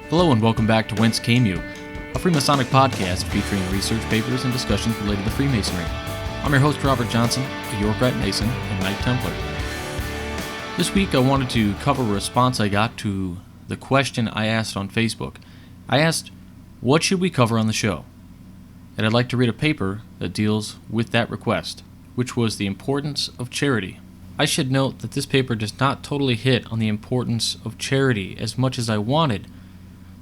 Hello and welcome back to Whence, a Freemasonic podcast featuring research papers and discussions related to Freemasonry. I'm your host, Robert Johnson, a York Rite Mason and Knight Templar. This week I wanted to cover a response I got to the question I asked on Facebook. I asked, what should we cover on the show? And I'd like to read a paper that deals with that request, which was the importance of charity. I should note that this paper does not totally hit on the importance of charity as much as I wanted,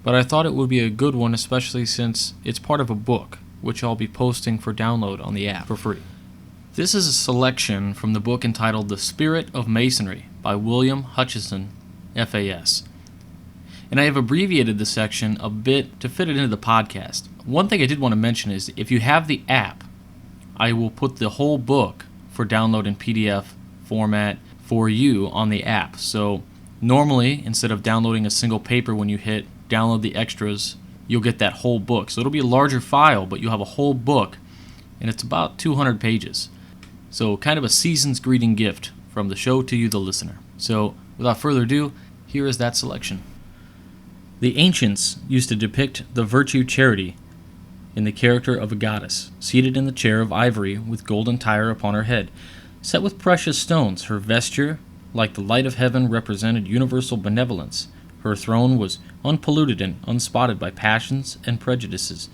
but I thought it would be a good one, especially since it's part of a book, which I'll be posting for download on the app for free. This is a selection from the book entitled The Spirit of Masonry by William Hutchison, FAS. And I have abbreviated the section a bit to fit it into the podcast. One thing I did want to mention is if you have the app, I will put the whole book for download in PDF format for you on the app. So normally, instead of downloading a single paper when you hit download the extras, you'll get that whole book. So it'll be a larger file, but you'll have a whole book, and it's about 200 pages. So kind of a season's greeting gift from the show to you, the listener. So without further ado, here is that selection. The ancients used to depict the virtue charity in the character of a goddess, seated in the chair of ivory with golden tire upon her head, set with precious stones. Her vesture, like the light of heaven, represented universal benevolence. Her throne was unpolluted and unspotted by passions and prejudices,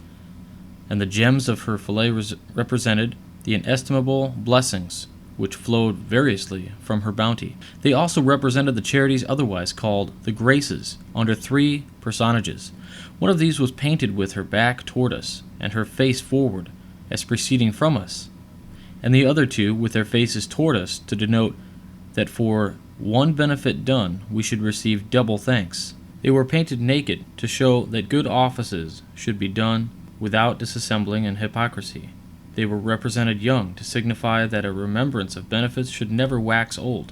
and the gems of her fillet represented the inestimable blessings which flowed variously from her bounty. They also represented the charities otherwise called the graces under three personages. One of these was painted with her back toward us and her face forward as proceeding from us, and the other two with their faces toward us to denote that for one benefit done we should receive double thanks. They were painted naked to show that good offices should be done without disassembling and hypocrisy. They were represented young to signify that a remembrance of benefits should never wax old,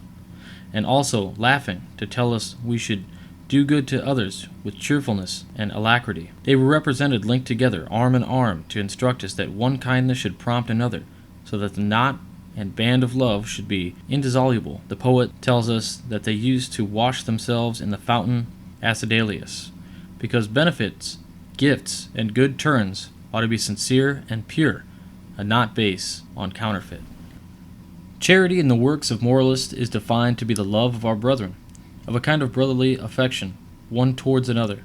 and also laughing to tell us we should do good to others with cheerfulness and alacrity. They were represented linked together, arm in arm, to instruct us that one kindness should prompt another, so that the knot and band of love should be indissoluble. The poet tells us that they used to wash themselves in the fountain Acidalius, because benefits, gifts, and good turns ought to be sincere and pure, and not base on counterfeit. Charity in the works of moralists is defined to be the love of our brethren, of a kind of brotherly affection, one towards another.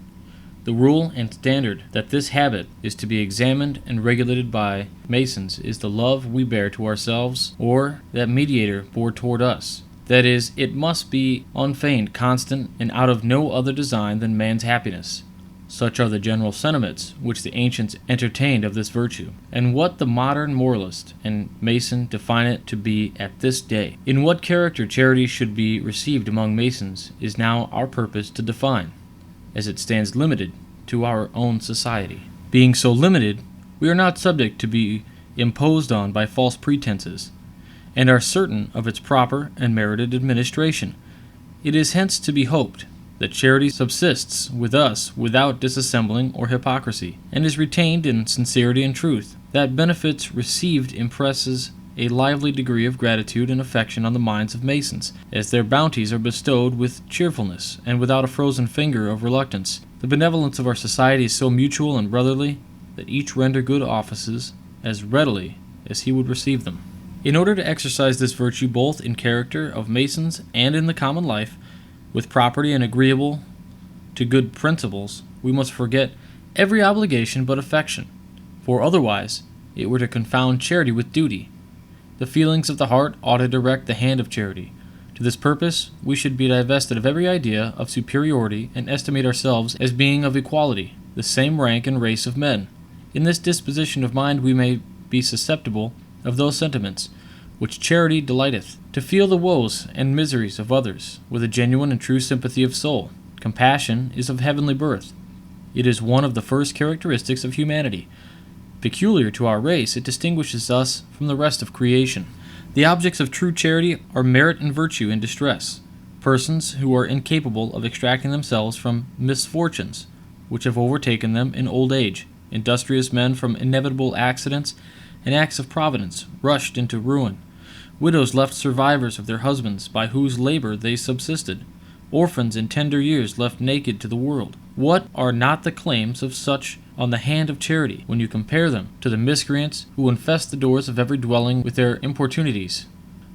The rule and standard that this habit is to be examined and regulated by Masons is the love we bear to ourselves, or that mediator bore toward us. That is, it must be unfeigned, constant, and out of no other design than man's happiness. Such are the general sentiments which the ancients entertained of this virtue, and what the modern moralist and Mason define it to be at this day. In what character charity should be received among Masons is now our purpose to define, as it stands limited to our own society. Being so limited, we are not subject to be imposed on by false pretenses, and are certain of its proper and merited administration. It is hence to be hoped that charity subsists with us without disassembling or hypocrisy, and is retained in sincerity and truth. That benefits received impresses a lively degree of gratitude and affection on the minds of Masons, as their bounties are bestowed with cheerfulness and without a frozen finger of reluctance. The benevolence of our society is so mutual and brotherly that each render good offices as readily as he would receive them. In order to exercise this virtue both in character of Masons and in the common life, with property and agreeable to good principles, we must forget every obligation but affection, for otherwise it were to confound charity with duty. The feelings of the heart ought to direct the hand of charity. To this purpose, we should be divested of every idea of superiority and estimate ourselves as being of equality, the same rank and race of men. In this disposition of mind we may be susceptible of those sentiments which charity delighteth, to feel the woes and miseries of others with a genuine and true sympathy of soul. Compassion is of heavenly birth. It is one of the first characteristics of humanity. Peculiar to our race, it distinguishes us from the rest of creation. The objects of true charity are merit and virtue in distress, persons who are incapable of extracting themselves from misfortunes which have overtaken them in old age, industrious men from inevitable accidents and acts of providence rushed into ruin, widows left survivors of their husbands by whose labor they subsisted, orphans in tender years left naked to the world. What are not the claims of such on the hand of charity, when you compare them to the miscreants who infest the doors of every dwelling with their importunities?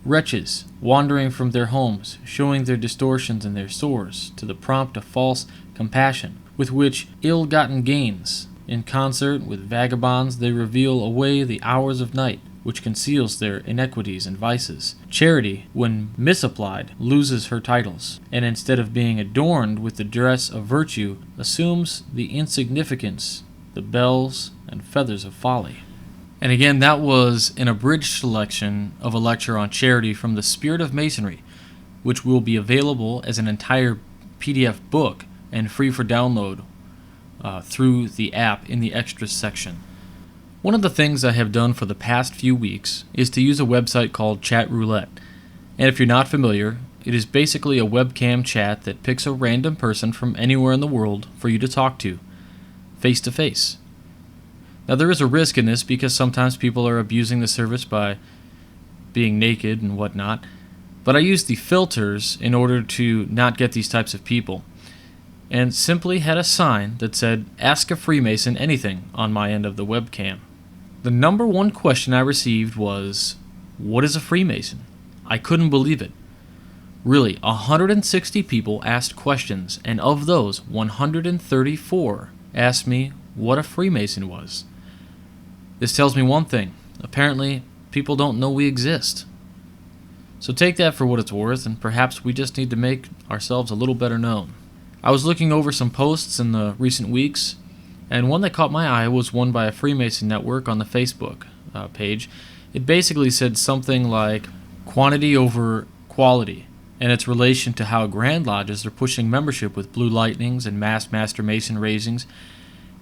Wretches, wandering from their homes, showing their distortions and their sores, to the prompt of false compassion, with which ill-gotten gains, in concert with vagabonds, they reveal away the hours of night, which conceals their iniquities and vices. Charity, when misapplied, loses her titles, and instead of being adorned with the dress of virtue, assumes the insignificance, the bells and feathers of folly. And again, that was an abridged selection of a lecture on charity from the Spirit of Masonry, which will be available as an entire PDF book and free for download through the app in the extras section. One of the things I have done for the past few weeks is to use a website called Chat Roulette. And if you're not familiar, it is basically a webcam chat that picks a random person from anywhere in the world for you to talk to, face to face. Now there is a risk in this because sometimes people are abusing the service by being naked and whatnot, but I use the filters in order to not get these types of people, and simply had a sign that said, "Ask a Freemason anything," on my end of the webcam. The number one question I received was, "What is a Freemason?" I couldn't believe it. Really, 160 people asked questions, and of those, 134 asked me what a Freemason was. This tells me one thing. Apparently, people don't know we exist. So take that for what it's worth, and perhaps we just need to make ourselves a little better known. I was looking over some posts in the recent weeks, and one that caught my eye was one by a Freemason network on the Facebook page. It basically said something like quantity over quality, and its relation to how Grand Lodges are pushing membership with Blue Lightnings and mass Master Mason raisings,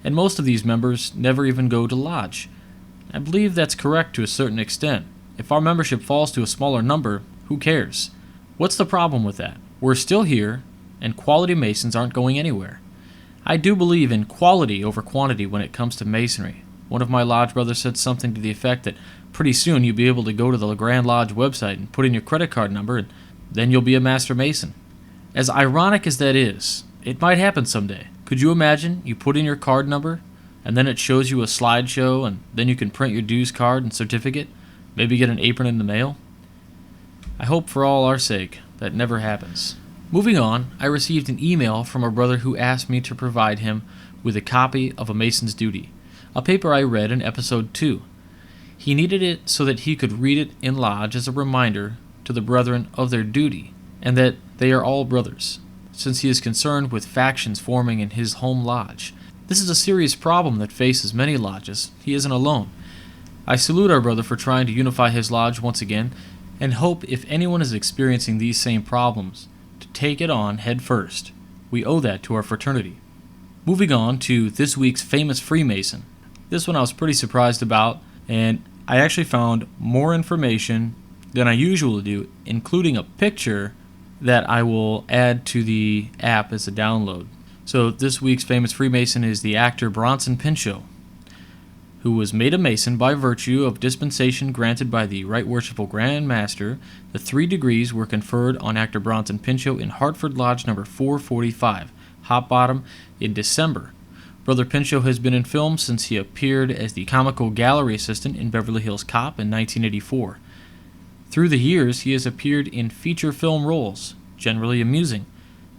and most of these members never even go to lodge. I believe that's correct to a certain extent. If our membership falls to a smaller number, who cares? What's the problem with that? We're still here, and quality Masons aren't going anywhere. I do believe in quality over quantity when it comes to Masonry. One of my lodge brothers said something to the effect that pretty soon you'll be able to go to the Grand Lodge website and put in your credit card number, and then you'll be a Master Mason. As ironic as that is, it might happen someday. Could you imagine you put in your card number, and then it shows you a slideshow, and then you can print your dues card and certificate, maybe get an apron in the mail? I hope for all our sake that never happens. Moving on, I received an email from a brother who asked me to provide him with a copy of A Mason's Duty, a paper I read in episode 2. He needed it so that he could read it in lodge as a reminder to the brethren of their duty, and that they are all brothers, since he is concerned with factions forming in his home lodge. This is a serious problem that faces many lodges. He isn't alone. I salute our brother for trying to unify his lodge once again, and hope if anyone is experiencing these same problems, to take it on head first. We owe that to our fraternity. Moving on to this week's famous Freemason. This one I was pretty surprised about, and I actually found more information than I usually do, including a picture that I will add to the app as a download. So this week's famous Freemason is the actor Bronson Pinchot, who was made a Mason by virtue of dispensation granted by the Right Worshipful Grand Master. The 3 degrees were conferred on actor Bronson Pinchot in Hartford Lodge number 445, Hot Bottom, in December. Brother Pinchot has been in film since he appeared as the comical gallery assistant in Beverly Hills Cop in 1984. Through the years, he has appeared in feature film roles, generally amusing,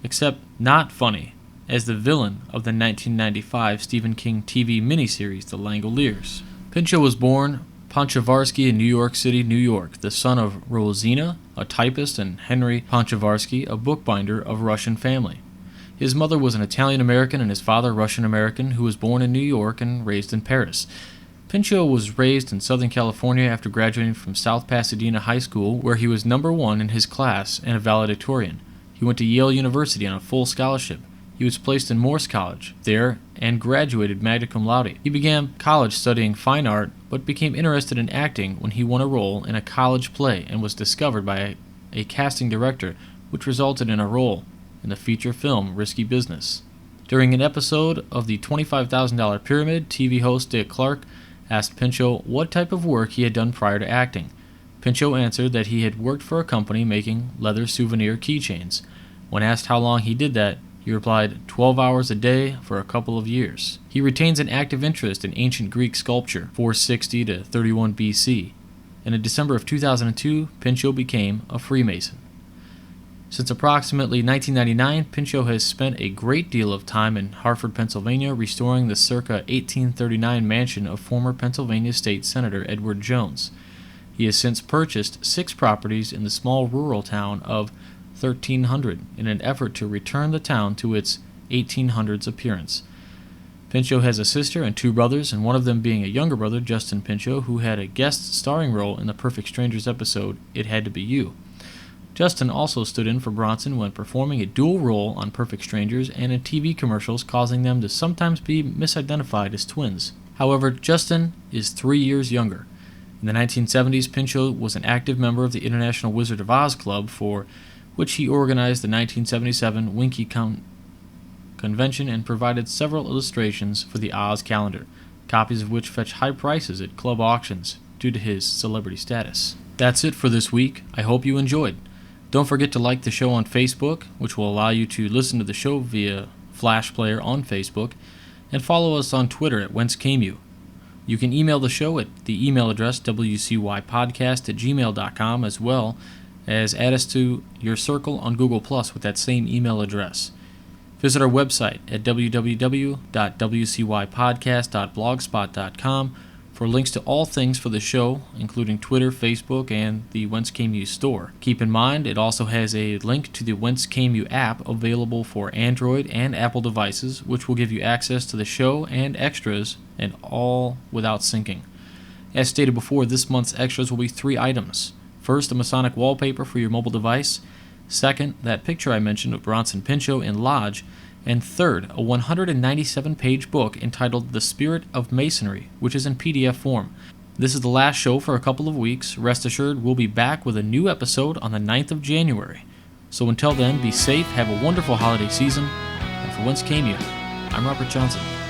except not funny, as the villain of the 1995 Stephen King TV miniseries The Langoliers. Pinchot was born Ponchevarsky in New York City, New York, the son of Rosina, a typist, and Henry Ponchevarsky, a bookbinder of Russian family. His mother was an Italian-American and his father Russian-American, who was born in New York and raised in Paris. Pinchot was raised in Southern California after graduating from South Pasadena High School, where he was number 1 in his class and a valedictorian. He went to Yale University on a full scholarship. He was placed in Morse College there and graduated magna cum laude. He began college studying fine art, but became interested in acting when he won a role in a college play and was discovered by a casting director, which resulted in a role in the feature film Risky Business. During an episode of the $25,000 Pyramid, TV host Dick Clark asked Pinchot what type of work he had done prior to acting. Pinchot answered that he had worked for a company making leather souvenir keychains. When asked how long he did that, he replied, 12 hours a day for a couple of years. He retains an active interest in ancient Greek sculpture, 460 to 31 BC, and in December of 2002, Pinchot became a Freemason. Since approximately 1999, Pinchot has spent a great deal of time in Hartford, Pennsylvania, restoring the circa 1839 mansion of former Pennsylvania State Senator Edward Jones. He has since purchased 6 properties in the small rural town of 1300 in an effort to return the town to its 1800s appearance. Pinchot has a sister and 2 brothers, and one of them being a younger brother, Justin Pinchot, who had a guest starring role in the Perfect Strangers episode, It Had to Be You. Justin also stood in for Bronson when performing a dual role on Perfect Strangers and in TV commercials, causing them to sometimes be misidentified as twins. However, Justin is 3 years younger. In the 1970s, Pinchot was an active member of the International Wizard of Oz Club, for which he organized the 1977 Winky Convention and provided several illustrations for the Oz calendar, copies of which fetch high prices at club auctions due to his celebrity status. That's it for this week. I hope you enjoyed. Don't forget to like the show on Facebook, which will allow you to listen to the show via Flash Player on Facebook, and follow us on Twitter at Whence. You can email the show at the email address wcypodcast@gmail.com, as well as add us to your circle on Google Plus with that same email address. Visit our website at www.wcypodcast.blogspot.com for links to all things for the show, including Twitter, Facebook, and the Whence store. Keep in mind, it also has a link to the Whence app available for Android and Apple devices, which will give you access to the show and extras, and all without syncing. As stated before, this month's extras will be 3 items. First, a Masonic wallpaper for your mobile device. Second, that picture I mentioned of Bronson Pinchot in Lodge. And third, a 197-page book entitled The Spirit of Masonry, which is in PDF form. This is the last show for a couple of weeks. Rest assured, we'll be back with a new episode on the 9th of January. So until then, be safe, have a wonderful holiday season, and for Whence, I'm Robert Johnson.